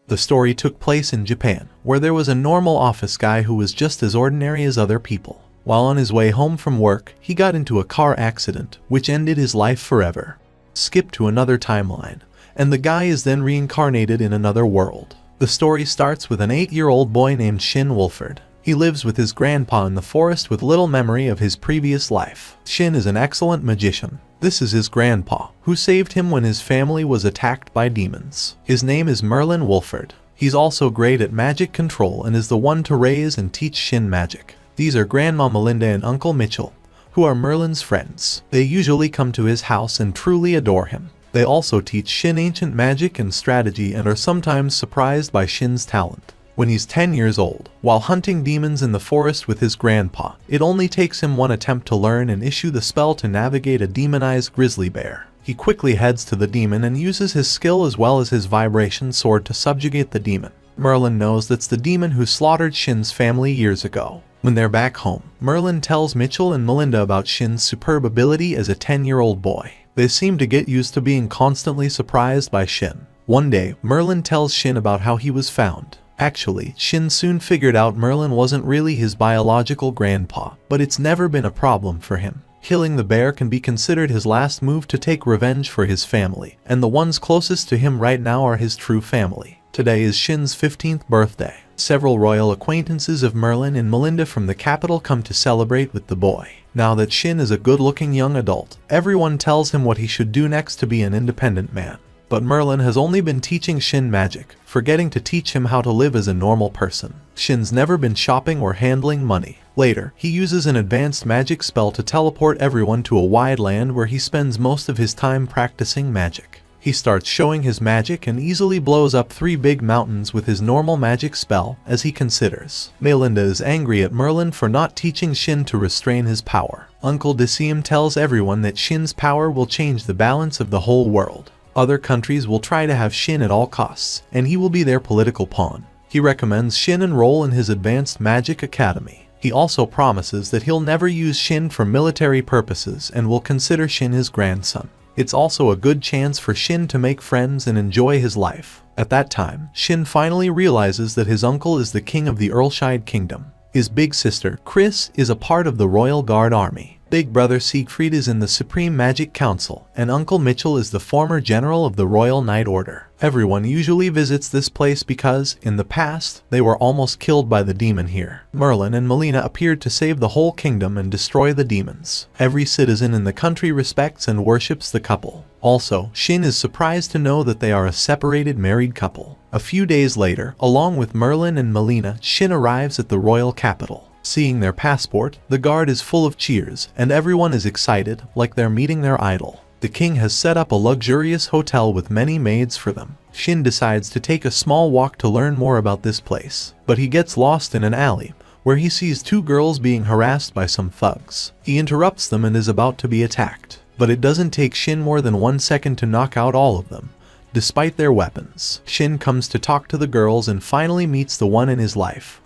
The story took place in Japan, where there was a normal office guy who was just as ordinary as other people. While on his way home from work, he got into a car accident, which ended his life forever. Skip to another timeline, and the guy is then reincarnated in another world. The story starts with an 8-year-old boy named Shin Wolford. He lives with his grandpa in the forest with little memory of his previous life. Shin is an excellent magician. This is his grandpa, who saved him when his family was attacked by demons. His name is Merlin Wolford. He's also great at magic control and is the one to raise and teach Shin magic. These are Grandma Melinda and Uncle Mitchell, who are Merlin's friends. They usually come to his house and truly adore him. They also teach Shin ancient magic and strategy and are sometimes surprised by Shin's talent. When he's 10 years old, while hunting demons in the forest with his grandpa, it only takes him one attempt to learn and issue the spell to navigate a demonized grizzly bear. He quickly heads to the demon and uses his skill as well as his vibration sword to subjugate the demon. Merlin knows that's the demon who slaughtered Shin's family years ago. When they're back home, Merlin tells Mitchell and Melinda about Shin's superb ability as a 10-year-old boy. They seem to get used to being constantly surprised by Shin. One day, Merlin tells Shin about how he was found. Actually, Shin soon figured out Merlin wasn't really his biological grandpa, but it's never been a problem for him. Killing the bear can be considered his last move to take revenge for his family, and the ones closest to him right now are his true family. Today is Shin's 15th birthday. Several royal acquaintances of Merlin and Melinda from the capital come to celebrate with the boy. Now that Shin is a good-looking young adult, everyone tells him what he should do next to be an independent man. But Merlin has only been teaching Shin magic, forgetting to teach him how to live as a normal person. Shin's never been shopping or handling money. Later, he uses an advanced magic spell to teleport everyone to a wide land where he spends most of his time practicing magic. He starts showing his magic and easily blows up 3 big mountains with his normal magic spell, as he considers. Melinda is angry at Merlin for not teaching Shin to restrain his power. Uncle Decium tells everyone that Shin's power will change the balance of the whole world. Other countries will try to have Shin at all costs, and he will be their political pawn. He recommends Shin enroll in his advanced magic academy. He also promises that he'll never use Shin for military purposes and will consider Shin his grandson. It's also a good chance for Shin to make friends and enjoy his life. At that time, Shin finally realizes that his uncle is the king of the Earlshide Kingdom. His big sister, Chris, is a part of the Royal Guard Army. Big brother Siegfried is in the Supreme Magic Council, and Uncle Mitchell is the former general of the Royal Knight Order. Everyone usually visits this place because, in the past, they were almost killed by the demon here. Merlin and Melina appeared to save the whole kingdom and destroy the demons. Every citizen in the country respects and worships the couple. Also, Shin is surprised to know that they are a separated married couple. A few days later, along with Merlin and Melina, Shin arrives at the royal capital. Seeing their passport, the guard is full of cheers, and everyone is excited, like they're meeting their idol. The king has set up a luxurious hotel with many maids for them. Shin decides to take a small walk to learn more about this place, but he gets lost in an alley, where he sees 2 girls being harassed by some thugs. He interrupts them and is about to be attacked, but it doesn't take Shin more than 1 second to knock out all of them. Despite their weapons, Shin comes to talk to the girls and finally meets the one in his life.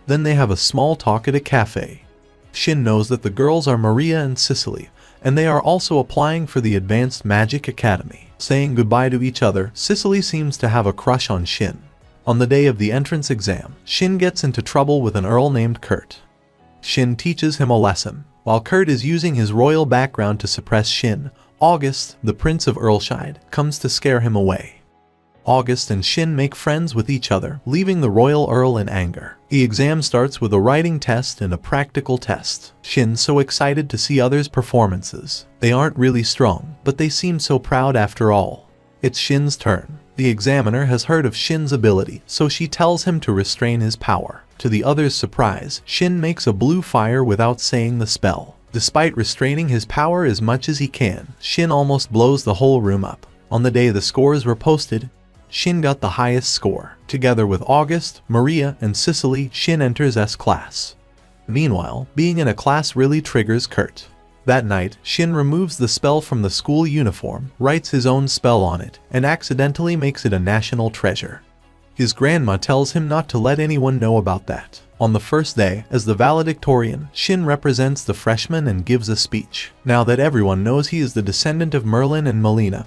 Then they have a small talk at a cafe. Shin knows that the girls are Maria and Cicely, and they are also applying for the Advanced Magic Academy. Saying goodbye to each other, Cicely seems to have a crush on Shin. On the day of the entrance exam, Shin gets into trouble with an earl named Kurt. Shin teaches him a lesson. While Kurt is using his royal background to suppress Shin, August, the Prince of Earlshide, comes to scare him away. August and Shin make friends with each other, leaving the royal earl in anger. The exam starts with a writing test and a practical test. Shin's so excited to see others' performances. They aren't really strong, but they seem so proud after all. It's Shin's turn. The examiner has heard of Shin's ability, so she tells him to restrain his power. To the others' surprise, Shin makes a blue fire without saying the spell. Despite restraining his power as much as he can, Shin almost blows the whole room up. On the day the scores were posted, Shin got the highest score. Together with August, Maria, and Cicely, Shin enters S class. Meanwhile, being in a class really triggers Kurt. That night, Shin removes the spell from the school uniform, writes his own spell on it, and accidentally makes it a national treasure. His grandma tells him not to let anyone know about that. On the first day, as the valedictorian, Shin represents the freshmen and gives a speech. Now that everyone knows he is the descendant of Merlin and Melina.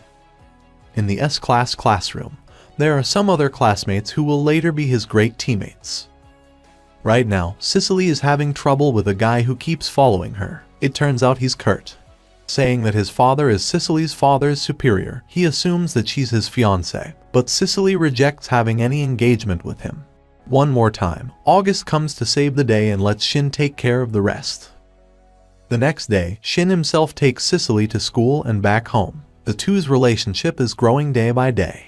In the S-class classroom, there are some other classmates who will later be his great teammates. Right now, Cicely is having trouble with a guy who keeps following her. It turns out he's Kurt. Saying that his father is Cicely's father's superior, he assumes that she's his fiancée, but Cicely rejects having any engagement with him. One more time, August comes to save the day and lets Shin take care of the rest. The next day, Shin himself takes Cicely to school and back home. The two's relationship is growing day by day.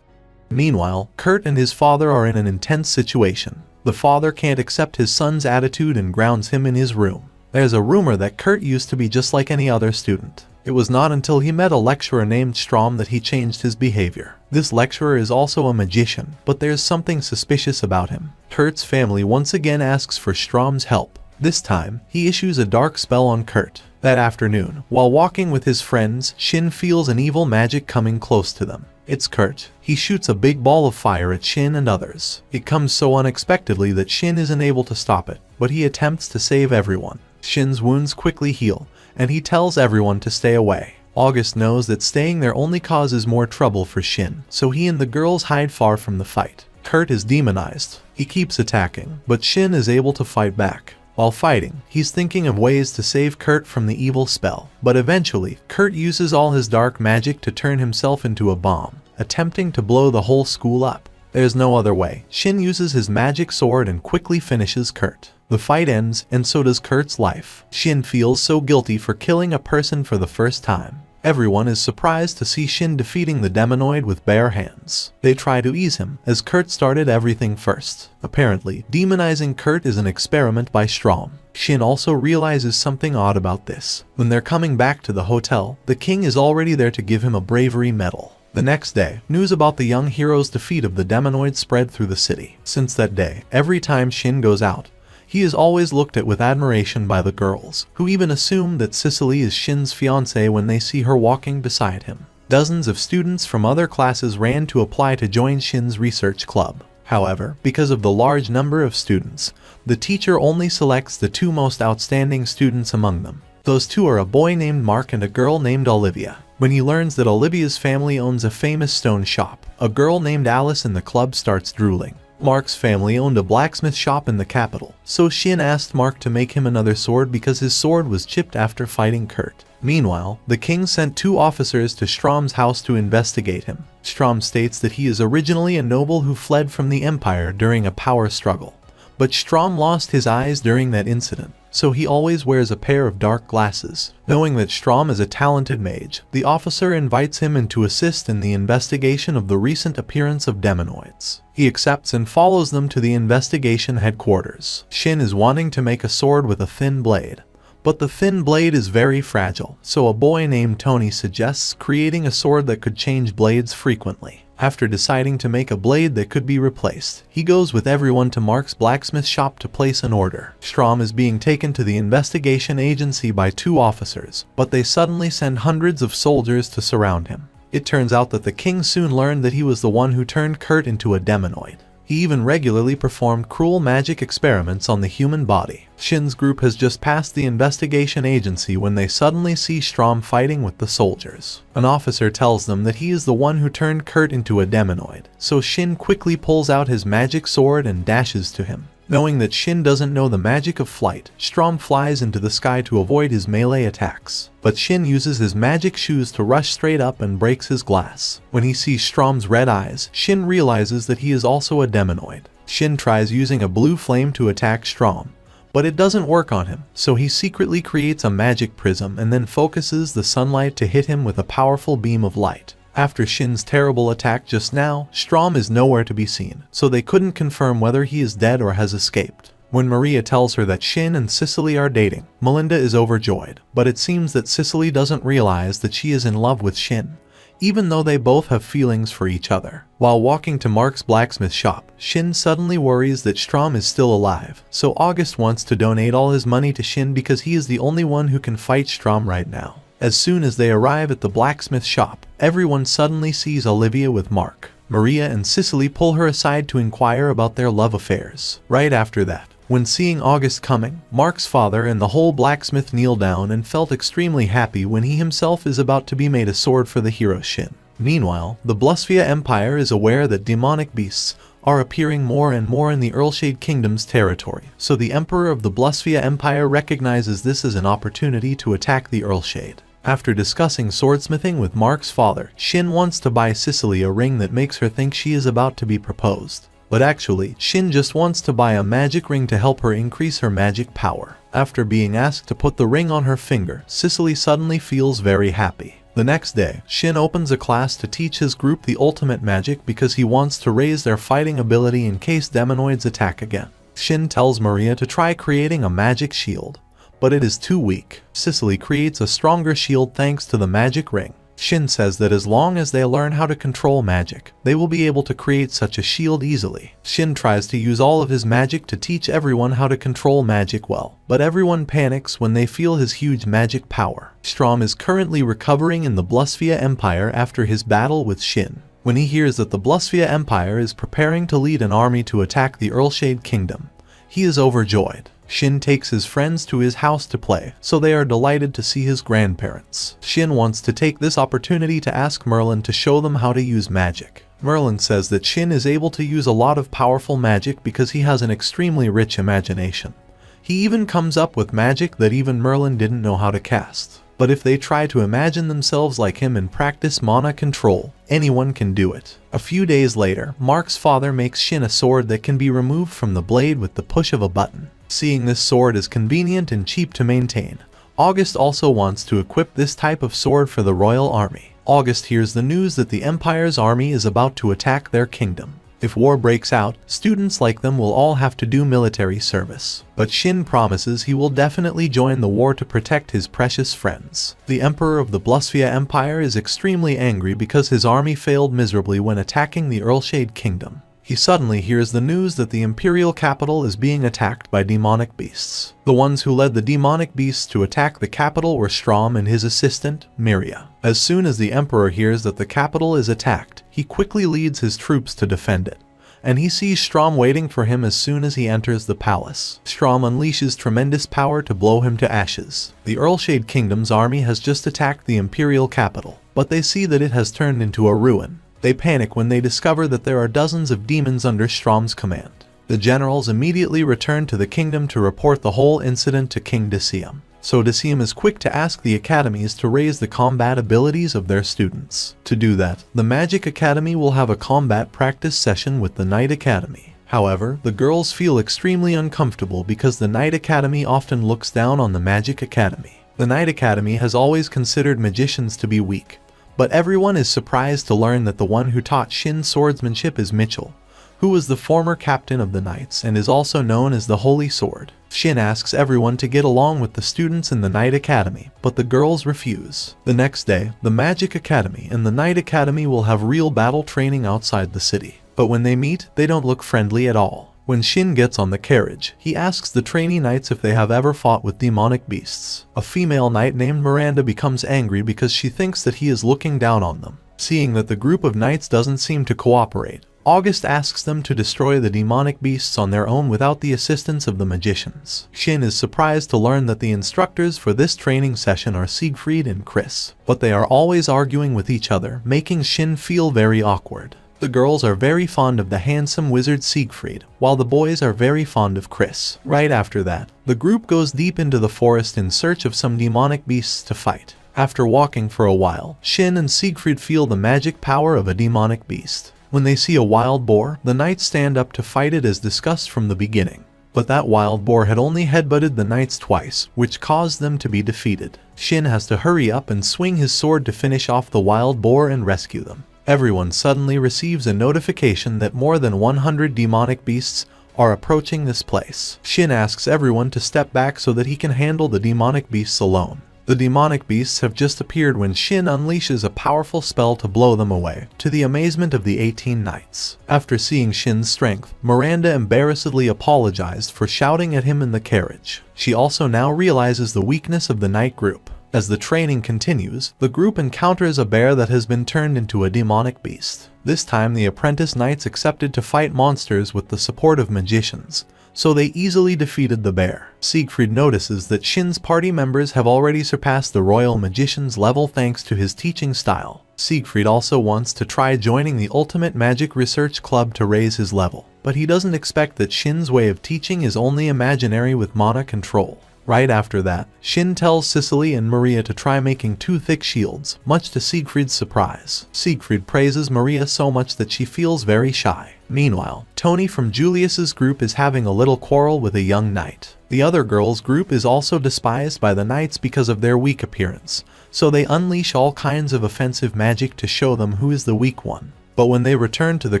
Meanwhile, Kurt and his father are in an intense situation. The father can't accept his son's attitude and grounds him in his room. There's a rumor that Kurt used to be just like any other student. It was not until he met a lecturer named Strom that he changed his behavior. This lecturer is also a magician, but there's something suspicious about him. Kurt's family once again asks for Strom's help. This time, he issues a dark spell on Kurt. That afternoon, while walking with his friends, Shin feels an evil magic coming close to them. It's Kurt. He shoots a big ball of fire at Shin and others. It comes so unexpectedly that Shin isn't able to stop it, but he attempts to save everyone. Shin's wounds quickly heal, and he tells everyone to stay away. August knows that staying there only causes more trouble for Shin, so he and the girls hide far from the fight. Kurt is demonized. He keeps attacking, but Shin is able to fight back. While fighting, he's thinking of ways to save Kurt from the evil spell, but eventually, Kurt uses all his dark magic to turn himself into a bomb, attempting to blow the whole school up. There's no other way. Shin uses his magic sword and quickly finishes Kurt. The fight ends, and so does Kurt's life. Shin feels so guilty for killing a person for the first time. Everyone is surprised to see Shin defeating the demonoid with bare hands. They try to ease him, as Kurt started everything first. Apparently, demonizing Kurt is an experiment by Strom. Shin also realizes something odd about this. When they're coming back to the hotel, the king is already there to give him a bravery medal. The next day, news about the young hero's defeat of the demonoid spread through the city. Since that day, every time Shin goes out, he is always looked at with admiration by the girls, who even assume that Cicely is Shin's fiancée when they see her walking beside him. Dozens of students from other classes ran to apply to join Shin's research club. However, because of the large number of students, the teacher only selects the two most outstanding students among them. Those two are a boy named Mark and a girl named Olivia. When he learns that Olivia's family owns a famous stone shop, a girl named Alice in the club starts drooling. Mark's family owned a blacksmith shop in the capital, so Shin asked Mark to make him another sword because his sword was chipped after fighting Kurt. Meanwhile, the king sent two officers to Strom's house to investigate him. Strom states that he is originally a noble who fled from the empire during a power struggle, but Strom lost his eyes during that incident, so he always wears a pair of dark glasses. Knowing that Strom is a talented mage, the officer invites him in to assist in the investigation of the recent appearance of demonoids. He accepts and follows them to the investigation headquarters. Shin is wanting to make a sword with a thin blade, but the thin blade is very fragile, so a boy named Tony suggests creating a sword that could change blades frequently. After deciding to make a blade that could be replaced, he goes with everyone to Mark's blacksmith shop to place an order. Strom is being taken to the investigation agency by two officers, but they suddenly send hundreds of soldiers to surround him. It turns out that the king soon learned that he was the one who turned Kurt into a demonoid. He even regularly performed cruel magic experiments on the human body. Shin's group has just passed the investigation agency when they suddenly see Strom fighting with the soldiers. An officer tells them that he is the one who turned Kurt into a demonoid, so Shin quickly pulls out his magic sword and dashes to him. Knowing that Shin doesn't know the magic of flight, Strom flies into the sky to avoid his melee attacks. But Shin uses his magic shoes to rush straight up and breaks his glass. When he sees Strom's red eyes, Shin realizes that he is also a demonoid. Shin tries using a blue flame to attack Strom, but it doesn't work on him, so he secretly creates a magic prism and then focuses the sunlight to hit him with a powerful beam of light. After Shin's terrible attack just now, Strom is nowhere to be seen, so they couldn't confirm whether he is dead or has escaped. When Maria tells her that Shin and Cicely are dating, Melinda is overjoyed, but it seems that Cicely doesn't realize that she is in love with Shin, even though they both have feelings for each other. While walking to Mark's blacksmith shop, Shin suddenly worries that Strom is still alive, so August wants to donate all his money to Shin because he is the only one who can fight Strom right now. As soon as they arrive at the blacksmith shop, everyone suddenly sees Olivia with Mark. Maria and Cicely pull her aside to inquire about their love affairs. Right after that, when seeing August coming, Mark's father and the whole blacksmith kneel down and felt extremely happy when he himself is about to be made a sword for the hero Shin. Meanwhile, the Blusphia Empire is aware that demonic beasts are appearing more and more in the Earlshade Kingdom's territory, so the Emperor of the Blusphia Empire recognizes this as an opportunity to attack the Earlshade. After discussing swordsmithing with Mark's father, Shin wants to buy Cicely a ring that makes her think she is about to be proposed. But actually, Shin just wants to buy a magic ring to help her increase her magic power. After being asked to put the ring on her finger, Cicely suddenly feels very happy. The next day, Shin opens a class to teach his group the ultimate magic because he wants to raise their fighting ability in case demonoids attack again. Shin tells Maria to try creating a magic shield, but it is too weak. Cicely creates a stronger shield thanks to the magic ring. Shin says that as long as they learn how to control magic, they will be able to create such a shield easily. Shin tries to use all of his magic to teach everyone how to control magic well, but everyone panics when they feel his huge magic power. Strom is currently recovering in the Blusphia Empire after his battle with Shin. When he hears that the Blusphia Empire is preparing to lead an army to attack the Earlshade Kingdom, he is overjoyed. Shin takes his friends to his house to play, so they are delighted to see his grandparents. Shin wants to take this opportunity to ask Merlin to show them how to use magic. Merlin says that Shin is able to use a lot of powerful magic because he has an extremely rich imagination. He even comes up with magic that even Merlin didn't know how to cast. But if they try to imagine themselves like him and practice mana control, anyone can do it. A few days later, Mark's father makes Shin a sword that can be removed from the blade with the push of a button. Seeing this sword is convenient and cheap to maintain, August also wants to equip this type of sword for the royal army. August hears the news that the Empire's army is about to attack their kingdom. If war breaks out, students like them will all have to do military service. But Shin promises he will definitely join the war to protect his precious friends. The Emperor of the Blusphia Empire is extremely angry because his army failed miserably when attacking the Earlshade Kingdom. He suddenly hears the news that the imperial capital is being attacked by demonic beasts. The ones who led the demonic beasts to attack the capital were Strom and his assistant, Miria. As soon as the emperor hears that the capital is attacked, he quickly leads his troops to defend it, and he sees Strom waiting for him as soon as he enters the palace. Strom unleashes tremendous power to blow him to ashes. The Earlshade Kingdom's army has just attacked the imperial capital, but they see that it has turned into a ruin. They panic when they discover that there are dozens of demons under Strom's command. The generals immediately return to the kingdom to report the whole incident to King Decium. So Decium is quick to ask the academies to raise the combat abilities of their students. To do that, the Magic Academy will have a combat practice session with the Knight Academy. However, the girls feel extremely uncomfortable because the Knight Academy often looks down on the Magic Academy. The Knight Academy has always considered magicians to be weak, but everyone is surprised to learn that the one who taught Shin swordsmanship is Mitchell, who was the former captain of the Knights and is also known as the Holy Sword. Shin asks everyone to get along with the students in the Knight Academy, but the girls refuse. The next day, the Magic Academy and the Knight Academy will have real battle training outside the city. But when they meet, they don't look friendly at all. When Shin gets on the carriage, he asks the trainee knights if they have ever fought with demonic beasts. A female knight named Miranda becomes angry because she thinks that he is looking down on them. Seeing that the group of knights doesn't seem to cooperate, August asks them to destroy the demonic beasts on their own without the assistance of the magicians. Shin is surprised to learn that the instructors for this training session are Siegfried and Chris, but they are always arguing with each other, making Shin feel very awkward. The girls are very fond of the handsome wizard Siegfried, while the boys are very fond of Chris. Right after that, the group goes deep into the forest in search of some demonic beasts to fight. After walking for a while, Shin and Siegfried feel the magic power of a demonic beast. When they see a wild boar, the knights stand up to fight it as discussed from the beginning. But that wild boar had only headbutted the knights twice, which caused them to be defeated. Shin has to hurry up and swing his sword to finish off the wild boar and rescue them. Everyone suddenly receives a notification that more than 100 demonic beasts are approaching this place. Shin asks everyone to step back so that he can handle the demonic beasts alone. The demonic beasts have just appeared when Shin unleashes a powerful spell to blow them away, to the amazement of the 18 knights. After seeing Shin's strength, Miranda embarrassedly apologized for shouting at him in the carriage. She also now realizes the weakness of the knight group. As the training continues, the group encounters a bear that has been turned into a demonic beast. This time the apprentice knights accepted to fight monsters with the support of magicians, so they easily defeated the bear. Siegfried notices that Shin's party members have already surpassed the royal magician's level thanks to his teaching style. Siegfried also wants to try joining the Ultimate Magic Research Club to raise his level, but he doesn't expect that Shin's way of teaching is only imaginary with mana control. Right after that, Shin tells Cicely and Maria to try making 2 thick shields, much to Siegfried's surprise. Siegfried praises Maria so much that she feels very shy. Meanwhile, Tony from Julius's group is having a little quarrel with a young knight. The other girls' group is also despised by the knights because of their weak appearance, so they unleash all kinds of offensive magic to show them who is the weak one. But when they returned to the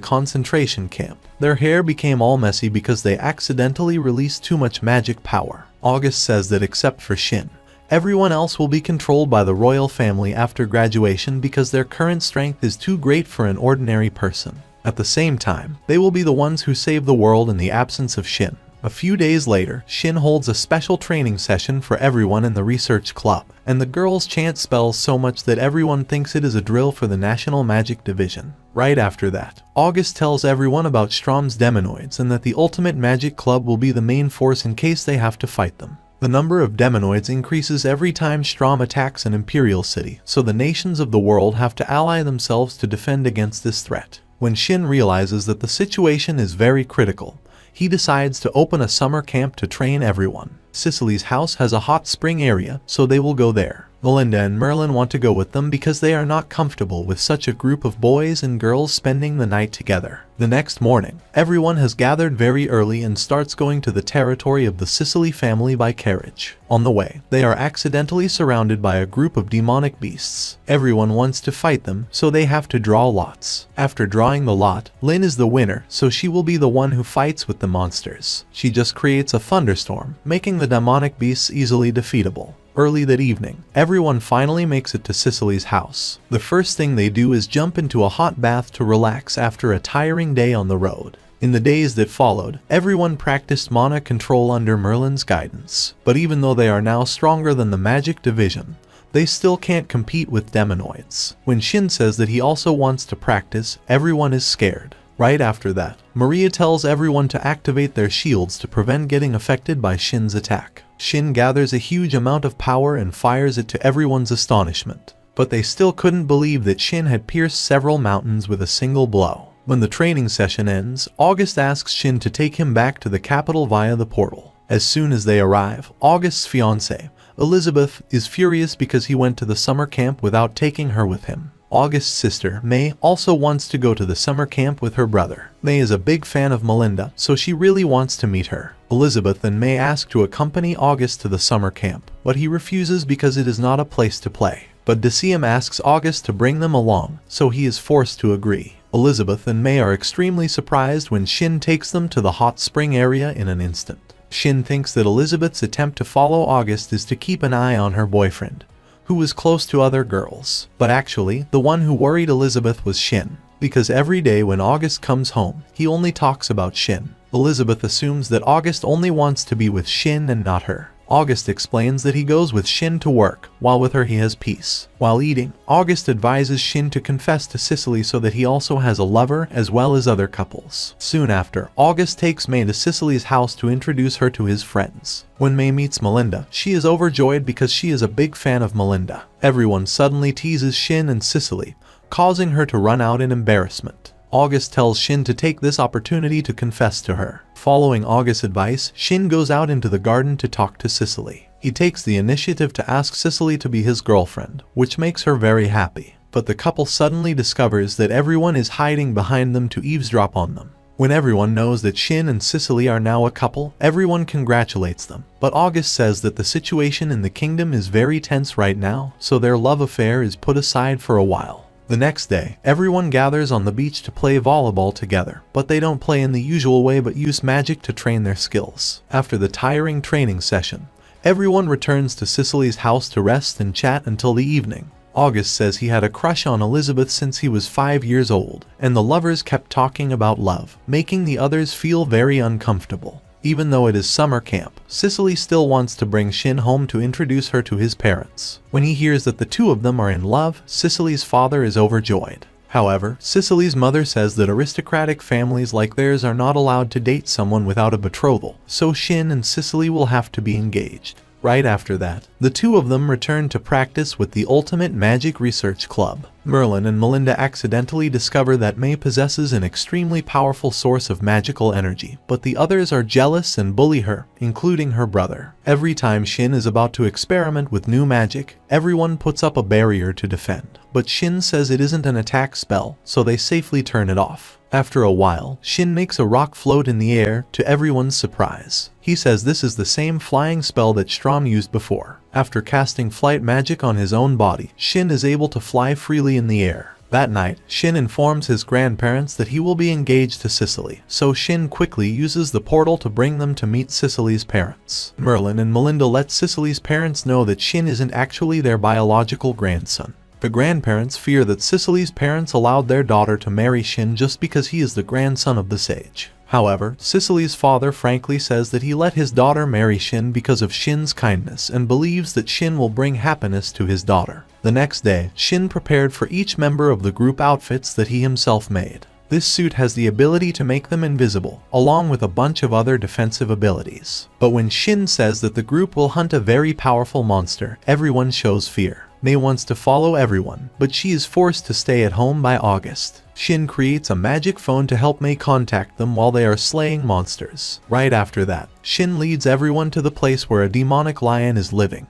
concentration camp, their hair became all messy because they accidentally released too much magic power. August says that except for Shin, everyone else will be controlled by the royal family after graduation because their current strength is too great for an ordinary person. At the same time, they will be the ones who save the world in the absence of Shin. A few days later, Shin holds a special training session for everyone in the research club, and the girls chant spells so much that everyone thinks it is a drill for the National Magic Division. Right after that, August tells everyone about Strom's demonoids and that the Ultimate Magic Club will be the main force in case they have to fight them. The number of demonoids increases every time Strom attacks an imperial city, so the nations of the world have to ally themselves to defend against this threat. When Shin realizes that the situation is very critical, he decides to open a summer camp to train everyone. Cicely's house has a hot spring area, so they will go there. Melinda and Merlin want to go with them because they are not comfortable with such a group of boys and girls spending the night together. The next morning, everyone has gathered very early and starts going to the territory of the Cicely family by carriage. On the way, they are accidentally surrounded by a group of demonic beasts. Everyone wants to fight them, so they have to draw lots. After drawing the lot, Lynn is the winner, so she will be the one who fights with the monsters. She just creates a thunderstorm, making the demonic beasts easily defeatable. Early that evening, everyone finally makes it to Cicely's house. The first thing they do is jump into a hot bath to relax after a tiring day on the road. In the days that followed, everyone practiced mana control under Merlin's guidance. But even though they are now stronger than the Magic Division, they still can't compete with demonoids. When Shin says that he also wants to practice, everyone is scared. Right after that, Maria tells everyone to activate their shields to prevent getting affected by Shin's attack. Shin gathers a huge amount of power and fires it to everyone's astonishment. But they still couldn't believe that Shin had pierced several mountains with a single blow. When the training session ends, August asks Shin to take him back to the capital via the portal. As soon as they arrive, August's fiancée, Elizabeth, is furious because he went to the summer camp without taking her with him. August's sister, May, also wants to go to the summer camp with her brother. May is a big fan of Melinda, so she really wants to meet her. Elizabeth and May ask to accompany August to the summer camp, but he refuses because it is not a place to play. But Decium asks August to bring them along, so he is forced to agree. Elizabeth and May are extremely surprised when Shin takes them to the hot spring area in an instant. Shin thinks that Elizabeth's attempt to follow August is to keep an eye on her boyfriend, who was close to other girls. But actually, the one who worried Elizabeth was Shin, because every day when August comes home, he only talks about Shin. Elizabeth assumes that August only wants to be with Shin and not her. August explains that he goes with Shin to work, while with her he has peace. While eating, August advises Shin to confess to Cicely so that he also has a lover as well as other couples. Soon after, August takes May to Cicely's house to introduce her to his friends. When May meets Melinda, she is overjoyed because she is a big fan of Melinda. Everyone suddenly teases Shin and Cicely, causing her to run out in embarrassment. August tells Shin to take this opportunity to confess to her. Following August's advice, Shin goes out into the garden to talk to Cicely. He takes the initiative to ask Cicely to be his girlfriend, which makes her very happy. But the couple suddenly discovers that everyone is hiding behind them to eavesdrop on them. When everyone knows that Shin and Cicely are now a couple, everyone congratulates them. But August says that the situation in the kingdom is very tense right now, so their love affair is put aside for a while. The next day, everyone gathers on the beach to play volleyball together, but they don't play in the usual way but use magic to train their skills. After the tiring training session, everyone returns to Cicely's house to rest and chat until the evening. August says he had a crush on Elizabeth since he was 5 years old, and the lovers kept talking about love, making the others feel very uncomfortable. Even though it is summer camp, Cicely still wants to bring Shin home to introduce her to his parents. When he hears that the two of them are in love, Cicely's father is overjoyed. However, Cicely's mother says that aristocratic families like theirs are not allowed to date someone without a betrothal, so Shin and Cicely will have to be engaged. Right after that, the two of them return to practice with the Ultimate Magic Research Club. Merlin and Melinda accidentally discover that May possesses an extremely powerful source of magical energy, but the others are jealous and bully her, including her brother. Every time Shin is about to experiment with new magic, everyone puts up a barrier to defend. But Shin says it isn't an attack spell, so they safely turn it off. After a while, Shin makes a rock float in the air, to everyone's surprise. He says this is the same flying spell that Strom used before. After casting flight magic on his own body, Shin is able to fly freely in the air. That night, Shin informs his grandparents that he will be engaged to Cicely, so Shin quickly uses the portal to bring them to meet Cicely's parents. Merlin and Melinda let Cicely's parents know that Shin isn't actually their biological grandson. The grandparents fear that Cicely's parents allowed their daughter to marry Shin just because he is the grandson of the sage. However, Cicely's father frankly says that he let his daughter marry Shin because of Shin's kindness and believes that Shin will bring happiness to his daughter. The next day, Shin prepared for each member of the group outfits that he himself made. This suit has the ability to make them invisible, along with a bunch of other defensive abilities. But when Shin says that the group will hunt a very powerful monster, everyone shows fear. May wants to follow everyone, but she is forced to stay at home by August. Shin creates a magic phone to help May contact them while they are slaying monsters. Right after that, Shin leads everyone to the place where a demonic lion is living.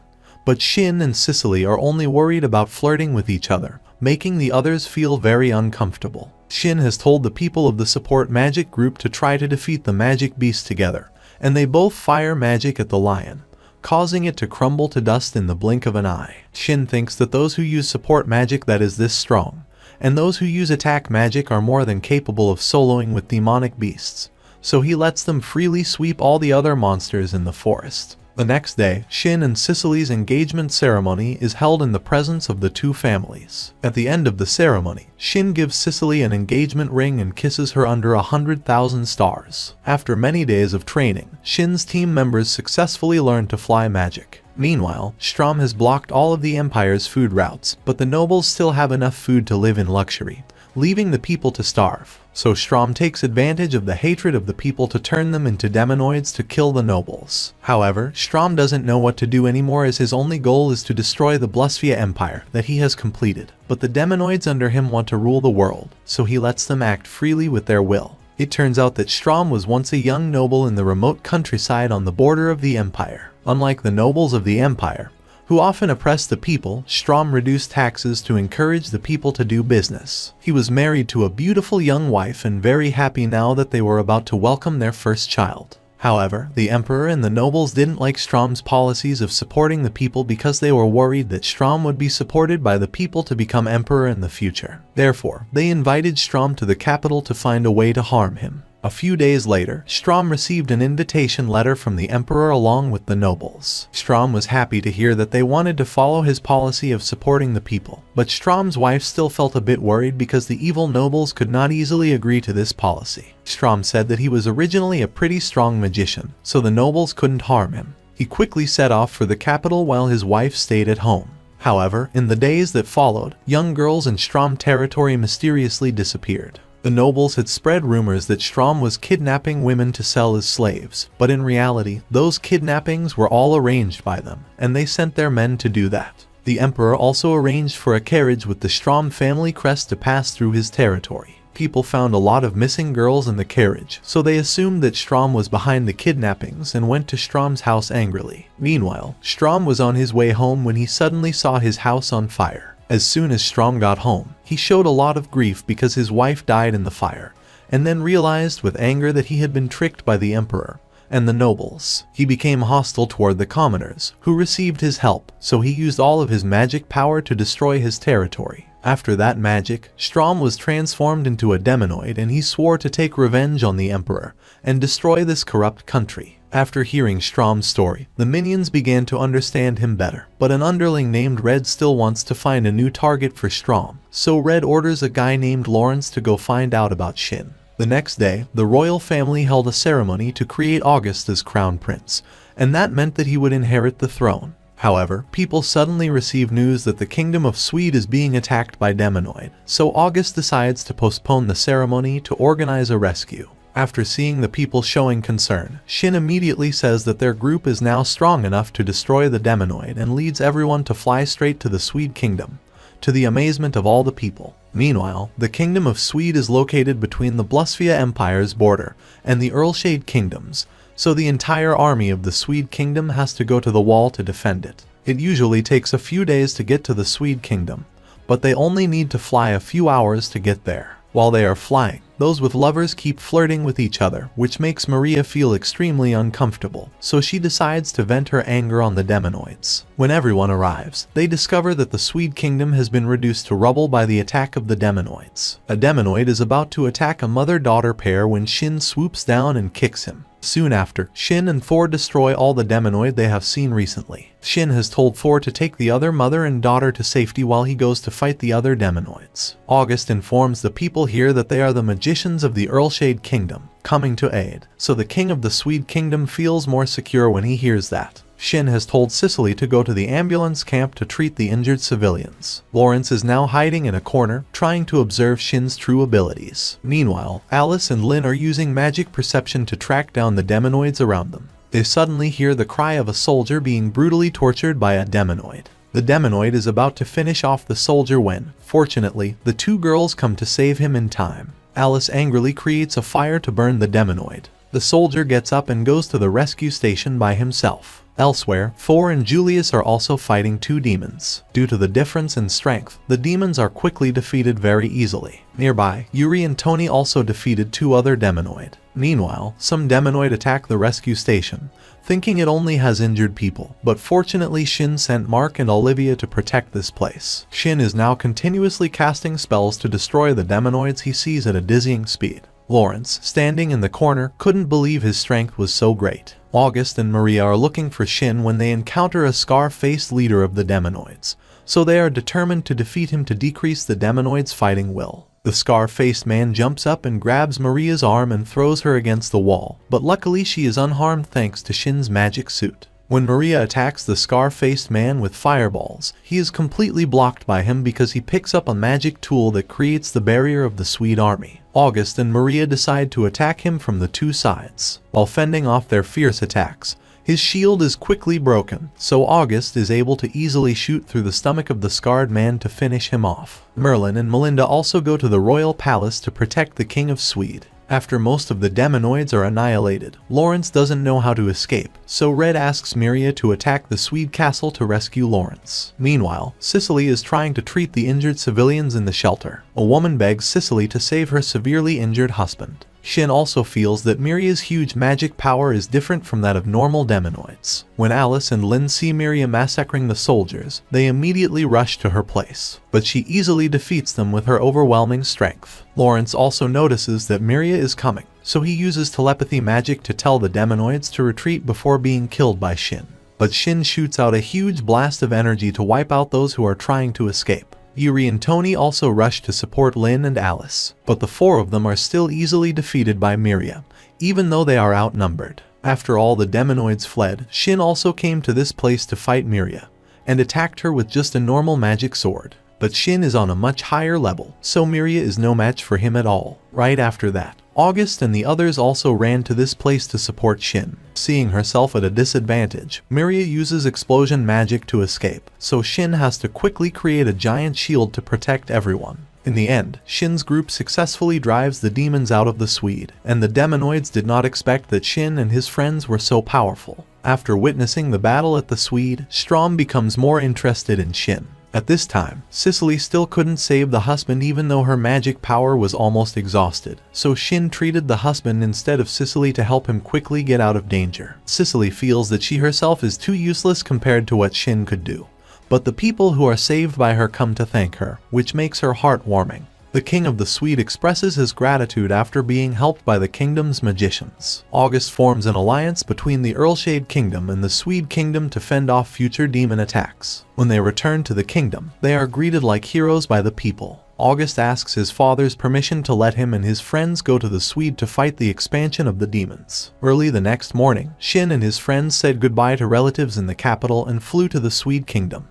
But Shin and Cicely are only worried about flirting with each other, making the others feel very uncomfortable. Shin has told the people of the support magic group to try to defeat the magic beast together, and they both fire magic at the lion, causing it to crumble to dust in the blink of an eye. Shin thinks that those who use support magic that is this strong, and those who use attack magic are more than capable of soloing with demonic beasts, so he lets them freely sweep all the other monsters in the forest. The next day, Shin and Cicely's engagement ceremony is held in the presence of the two families. At the end of the ceremony, Shin gives Cicely an engagement ring and kisses her under 100,000 stars. After many days of training, Shin's team members successfully learn to fly magic. Meanwhile, Strom has blocked all of the Empire's food routes, but the nobles still have enough food to live in luxury, leaving the people to starve. So Strom takes advantage of the hatred of the people to turn them into demonoids to kill the nobles. However, Strom doesn't know what to do anymore as his only goal is to destroy the Blusvia Empire that he has completed. But the demonoids under him want to rule the world, so he lets them act freely with their will. It turns out that Strom was once a young noble in the remote countryside on the border of the Empire. Unlike the nobles of the Empire, who often oppressed the people, Strom reduced taxes to encourage the people to do business. He was married to a beautiful young wife and very happy now that they were about to welcome their first child. However, the emperor and the nobles didn't like Strom's policies of supporting the people because they were worried that Strom would be supported by the people to become emperor in the future. Therefore, they invited Strom to the capital to find a way to harm him. A few days later, Strom received an invitation letter from the emperor along with the nobles. Strom was happy to hear that they wanted to follow his policy of supporting the people, but Strom's wife still felt a bit worried because the evil nobles could not easily agree to this policy. Strom said that he was originally a pretty strong magician, so the nobles couldn't harm him. He quickly set off for the capital while his wife stayed at home. However, in the days that followed, young girls in Strom territory mysteriously disappeared. The nobles had spread rumors that Strom was kidnapping women to sell as slaves, but in reality, those kidnappings were all arranged by them, and they sent their men to do that. The emperor also arranged for a carriage with the Strom family crest to pass through his territory. People found a lot of missing girls in the carriage, so they assumed that Strom was behind the kidnappings and went to Strom's house angrily. Meanwhile, Strom was on his way home when he suddenly saw his house on fire. As soon as Strom got home, he showed a lot of grief because his wife died in the fire, and then realized with anger that he had been tricked by the emperor and the nobles. He became hostile toward the commoners, who received his help, so he used all of his magic power to destroy his territory. After that magic, Strom was transformed into a demonoid and he swore to take revenge on the emperor and destroy this corrupt country. After hearing Strom's story, the minions began to understand him better, but an underling named Red still wants to find a new target for Strom, so Red orders a guy named Lawrence to go find out about Shin. The next day, the royal family held a ceremony to create August as crown prince, and that meant that he would inherit the throne. However, people suddenly receive news that the kingdom of Swede is being attacked by Demonoid, so August decides to postpone the ceremony to organize a rescue. After seeing the people showing concern, Shin immediately says that their group is now strong enough to destroy the demonoid and leads everyone to fly straight to the Swede kingdom, to the amazement of all the people. Meanwhile, the kingdom of Swede is located between the Blusvia Empire's border and the Earlshade kingdoms, so the entire army of the Swede kingdom has to go to the wall to defend it. It usually takes a few days to get to the Swede kingdom, but they only need to fly a few hours to get there. While they are flying, those with lovers keep flirting with each other, which makes Maria feel extremely uncomfortable, so she decides to vent her anger on the demonoids. When everyone arrives, they discover that the Swede kingdom has been reduced to rubble by the attack of the demonoids. A demonoid is about to attack a mother-daughter pair when Shin swoops down and kicks him. Soon after, Shin and Thor destroy all the demonoid they have seen recently. Shin has told Thor to take the other mother and daughter to safety while he goes to fight the other demonoids. August informs the people here that they are the magicians of the Earlshade kingdom, coming to aid, so the king of the Swede kingdom feels more secure when he hears that. Shin has told Cicely to go to the ambulance camp to treat the injured civilians. Lawrence is now hiding in a corner, trying to observe Shin's true abilities. Meanwhile, Alice and Lynn are using magic perception to track down the demonoids around them. They suddenly hear the cry of a soldier being brutally tortured by a demonoid. The demonoid is about to finish off the soldier when, fortunately, the two girls come to save him in time. Alice angrily creates a fire to burn the demonoid. The soldier gets up and goes to the rescue station by himself. Elsewhere, Thor and Julius are also fighting two demons. Due to the difference in strength, the demons are quickly defeated very easily. Nearby, Yuri and Tony also defeated two other demonoid. Meanwhile, some demonoid attack the rescue station, thinking it only has injured people, but fortunately Shin sent Mark and Olivia to protect this place. Shin is now continuously casting spells to destroy the demonoids he sees at a dizzying speed. Lawrence, standing in the corner, couldn't believe his strength was so great. August and Maria are looking for Shin when they encounter a scar-faced leader of the demonoids, so they are determined to defeat him to decrease the demonoids' fighting will. The scar-faced man jumps up and grabs Maria's arm and throws her against the wall, but luckily she is unharmed thanks to Shin's magic suit. When Maria attacks the scar-faced man with fireballs, he is completely blocked by him because he picks up a magic tool that creates the barrier of the Swede army. August and Maria decide to attack him from the two sides. While fending off their fierce attacks, his shield is quickly broken, so August is able to easily shoot through the stomach of the scarred man to finish him off. Merlin and Melinda also go to the royal palace to protect the King of Swede. After most of the demonoids are annihilated, Lawrence doesn't know how to escape, so Red asks Miria to attack the Swede castle to rescue Lawrence. Meanwhile, Cicely is trying to treat the injured civilians in the shelter. A woman begs Cicely to save her severely injured husband. Shin also feels that Miria's huge magic power is different from that of normal demonoids. When Alice and Lynn see Miria massacring the soldiers, they immediately rush to her place, but she easily defeats them with her overwhelming strength. Lawrence also notices that Miria is coming, so he uses telepathy magic to tell the demonoids to retreat before being killed by Shin. But Shin shoots out a huge blast of energy to wipe out those who are trying to escape. Yuri and Tony also rush to support Lynn and Alice, but the four of them are still easily defeated by Miria, even though they are outnumbered. After all the demonoids fled, Shin also came to this place to fight Miria, and attacked her with just a normal magic sword. But Shin is on a much higher level, so Miria is no match for him at all. Right after that, August and the others also ran to this place to support Shin. Seeing herself at a disadvantage, Miria uses explosion magic to escape, so Shin has to quickly create a giant shield to protect everyone. In the end, Shin's group successfully drives the demons out of the Swede, and the demonoids did not expect that Shin and his friends were so powerful. After witnessing the battle at the Swede, Strom becomes more interested in Shin. At this time, Cicely still couldn't save the husband even though her magic power was almost exhausted, so Shin treated the husband instead of Cicely to help him quickly get out of danger. Cicely feels that she herself is too useless compared to what Shin could do, but the people who are saved by her come to thank her, which makes her heartwarming. The king of the Swede expresses his gratitude after being helped by the kingdom's magicians. August forms an alliance between the Earlshade kingdom and the Swede kingdom to fend off future demon attacks. When they return to the kingdom, they are greeted like heroes by the people. August asks his father's permission to let him and his friends go to the Swede to fight the expansion of the demons. Early the next morning, Shin and his friends said goodbye to relatives in the capital and flew to the Swede kingdom.